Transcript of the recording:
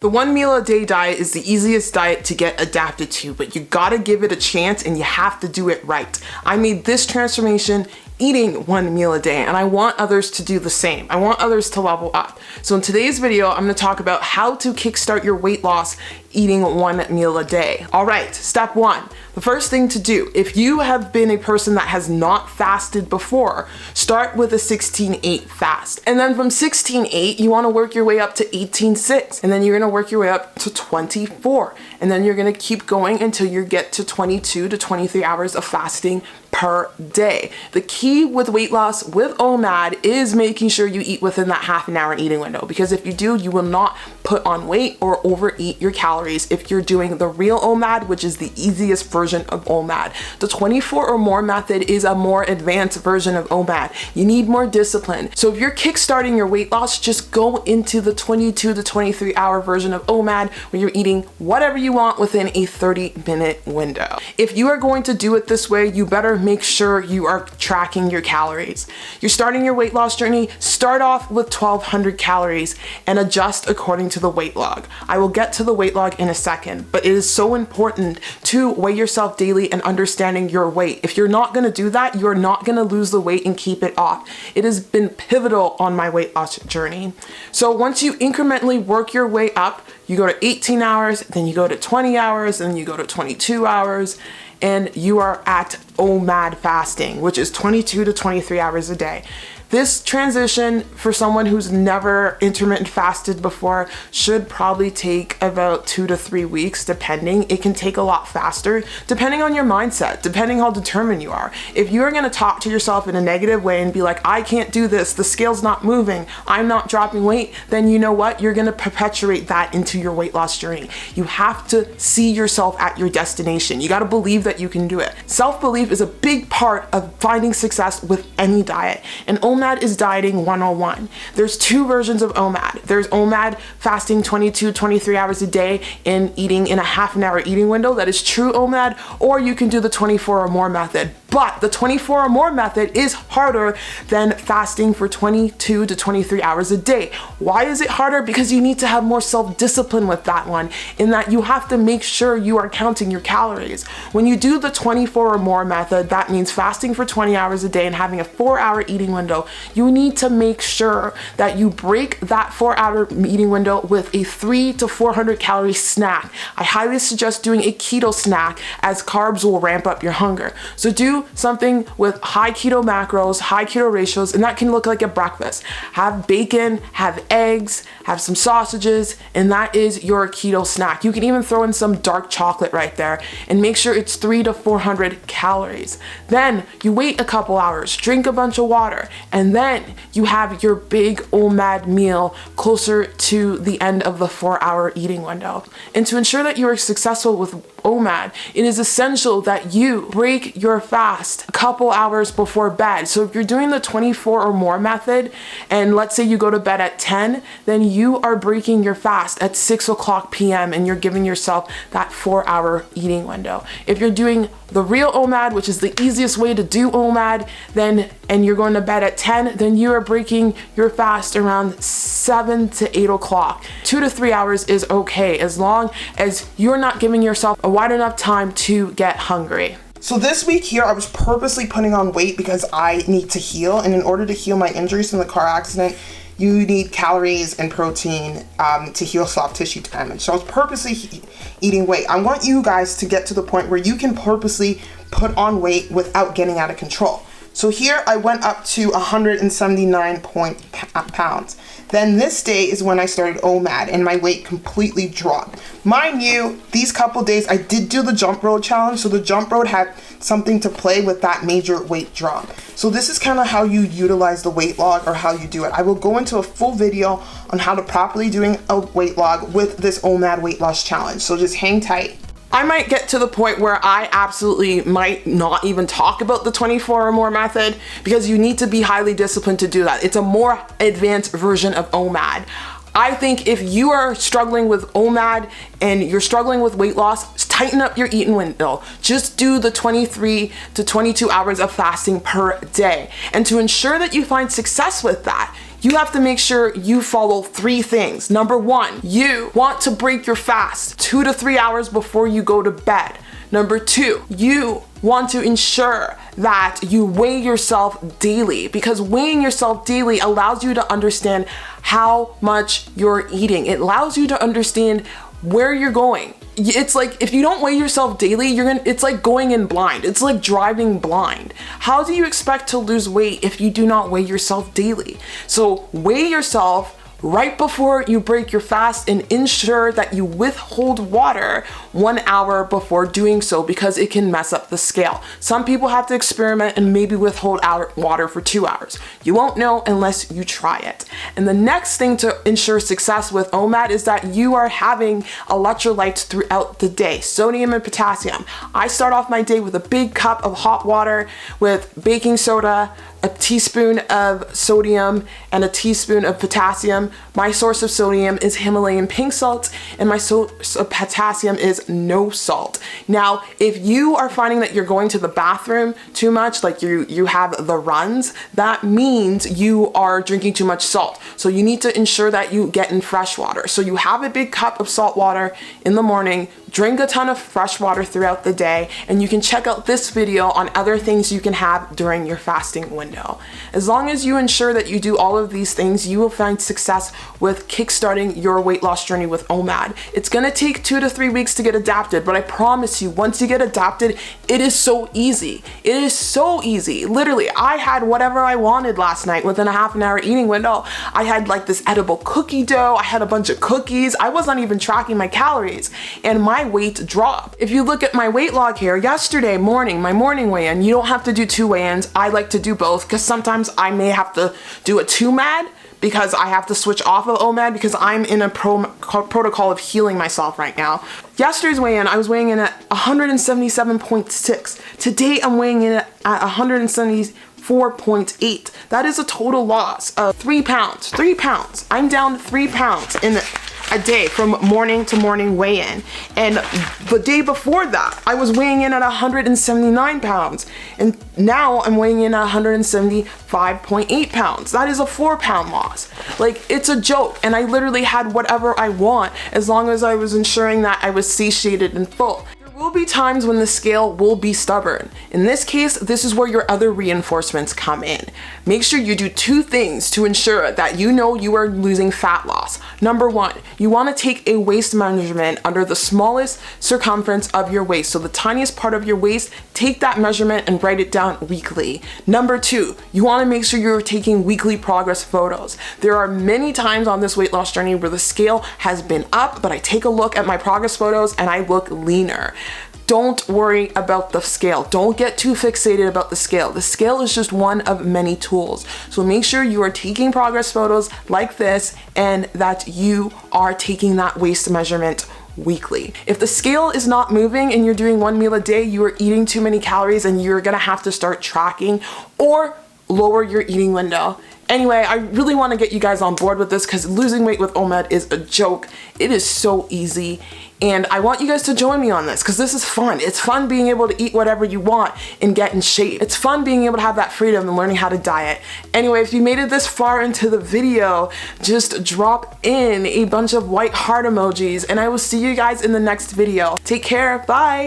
The 1 meal a day diet is the easiest diet to get adapted to, but you gotta give it a chance and you have to do it right. I made this transformation eating 1 meal a day, and I want others to do the same. I want others to level up. So in today's video, I'm gonna talk about how to kickstart your weight loss eating 1 meal a day. All right, step 1. The first thing to do, if you have been a person that has not fasted before, start with a 16-8 fast. And then from 16-8, you wanna work your way up to 18-6. And then you're gonna work your way up to 24. And then you're gonna keep going until you get to 22 to 23 hours of fasting per day. The key with weight loss with OMAD is making sure you eat within that half an hour eating window, because if you do, you will not put on weight or overeat your calories if you're doing the real OMAD, which is the easiest version of OMAD. The 24 or more method is a more advanced version of OMAD. You need more discipline. So if you're kickstarting your weight loss, just go into the 22 to 23 hour version of OMAD where you're eating whatever you want within a 30-minute window. If you are going to do it this way, you better make sure you are tracking your calories. You're starting your weight loss journey, start off with 1,200 calories and adjust according to the weight log. I will get to the weight log in a second, but it is so important to weigh yourself daily and understanding your weight. If you're not gonna do that, you're not gonna lose the weight and keep it off. It has been pivotal on my weight loss journey. So once you incrementally work your way up, you go to 18 hours, then you go to 20 hours, then you go to 22 hours, and you are at OMAD fasting, which is 22 to 23 hours a day. This transition for someone who's never intermittent fasted before should probably take about 2 to 3 weeks, depending. It can take a lot faster, depending on your mindset, depending how determined you are. If you're gonna talk to yourself in a negative way and be like, I can't do this, the scale's not moving, I'm not dropping weight, then you know what? You're gonna perpetuate that into your weight loss journey. You have to see yourself at your destination. You gotta believe that you can do it. Self-belief is a big part of finding success with any diet. And OMAD is dieting 101. There's 2 versions of OMAD. There's OMAD fasting 22, 23 hours a day and eating in a half an hour eating window. That is true OMAD, or you can do the 24 or more method. But the 24 or more method is harder than fasting for 22 to 23 hours a day. Why is it harder? Because you need to have more self-discipline with that one, in that you have to make sure you are counting your calories. When you do the 24 or more method, that means fasting for 20 hours a day and having a 4-hour eating window. You need to make sure that you break that 4-hour eating window with a 300 to 400 calorie snack. I highly suggest doing a keto snack, as carbs will ramp up your hunger. So do something with high keto macros, high keto ratios, and that can look like a breakfast. Have bacon, have eggs, have some sausages, and that is your keto snack. You can even throw in some dark chocolate right there and make sure it's 300 to 400 calories. Then you wait a couple hours, drink a bunch of water, and then you have your big OMAD meal closer to the end of the 4-hour eating window. And to ensure that you are successful with OMAD, it is essential that you break your fast a couple hours before bed. So if you're doing the 24 or more method, and let's say you go to bed at 10, then you are breaking your fast at 6 o'clock p.m. and you're giving yourself that 4-hour eating window. If you're doing the real OMAD, which is the easiest way to do OMAD, and you're going to bed at 10, then you are breaking your fast around 7 to 8 o'clock. 2 to 3 hours is okay, as long as you're not giving yourself a wide enough time to get hungry. So this week here, I was purposely putting on weight because I need to heal. And in order to heal my injuries from the car accident, you need calories and protein to heal soft tissue damage. So I was purposely eating weight. I want you guys to get to the point where you can purposely put on weight without getting out of control. So here I went up to 179 pounds. Then this day is when I started OMAD and my weight completely dropped. Mind you, these couple days I did do the jump road challenge, so the jump road had something to play with that major weight drop. So this is kind of how you utilize the weight log, or how you do it. I will go into a full video on how to properly doing a weight log with this OMAD weight loss challenge. So just hang tight. I might get to the point where I absolutely might not even talk about the 24 or more method, because you need to be highly disciplined to do that. It's a more advanced version of OMAD. I think if you are struggling with OMAD and you're struggling with weight loss, tighten up your eating window. Just do the 23 to 22 hours of fasting per day. And to ensure that you find success with that, you have to make sure you follow 3 things. Number 1, you want to break your fast 2 to 3 hours before you go to bed. Number 2, you want to ensure that you weigh yourself daily, because weighing yourself daily allows you to understand how much you're eating. It allows you to understand where you're going. It's like if you don't weigh yourself daily, it's like going in blind. It's like driving blind. How do you expect to lose weight if you do not weigh yourself daily? So weigh yourself right before you break your fast and ensure that you withhold water 1 hour before doing so, because it can mess up the scale. Some people have to experiment and maybe withhold water for 2 hours. You won't know unless you try it. And the next thing to ensure success with OMAD is that you are having electrolytes throughout the day, sodium and potassium. I start off my day with a big cup of hot water with baking soda, a teaspoon of sodium, and a teaspoon of potassium. My source of sodium is Himalayan pink salt, and my source of potassium is no salt. Now, if you are finding that you're going to the bathroom too much, like you have the runs, that means you are drinking too much salt. So you need to ensure that you get in fresh water. So you have a big cup of salt water in the morning, drink a ton of fresh water throughout the day, and you can check out this video on other things you can have during your fasting window. As long as you ensure that you do all of these things, you will find success with kickstarting your weight loss journey with OMAD. It's gonna take 2 to 3 weeks to get adapted, but I promise you, once you get adapted, it is so easy. It is so easy. Literally, I had whatever I wanted last night within a half an hour eating window. I had like this edible cookie dough, I had a bunch of cookies, I wasn't even tracking my calories, and my weight dropped. If you look at my weight log here, yesterday morning, my morning weigh-in, you don't have to do 2 weigh-ins. I like to do both because sometimes I may have to do a 2MAD because I have to switch off of OMAD because I'm in a protocol of healing myself right now. Yesterday's weigh-in, I was weighing in at 177.6. Today I'm weighing in at 174.8. That is a total loss of 3 pounds. 3 pounds. I'm down 3 pounds in a day from morning to morning weigh-in. And the day before that, I was weighing in at 179 pounds. And now I'm weighing in at 175.8 pounds. That is a 4-pound loss. Like, it's a joke. And I literally had whatever I want as long as I was ensuring that I was satiated and full. There will be times when the scale will be stubborn. In this case, this is where your other reinforcements come in. Make sure you do 2 things to ensure that you know you are losing fat loss. Number 1, you want to take a waist measurement under the smallest circumference of your waist. So the tiniest part of your waist, take that measurement and write it down weekly. Number 2, you want to make sure you're taking weekly progress photos. There are many times on this weight loss journey where the scale has been up, but I take a look at my progress photos and I look leaner. Don't worry about the scale. Don't get too fixated about the scale. The scale is just one of many tools. So make sure you are taking progress photos like this and that you are taking that waist measurement weekly. If the scale is not moving and you're doing 1 meal a day, you are eating too many calories and you're gonna have to start tracking or lower your eating window. Anyway, I really want to get you guys on board with this because losing weight with OMAD is a joke. It is so easy. And I want you guys to join me on this because this is fun. It's fun being able to eat whatever you want and get in shape. It's fun being able to have that freedom and learning how to diet. Anyway, if you made it this far into the video, just drop in a bunch of white heart emojis and I will see you guys in the next video. Take care. Bye.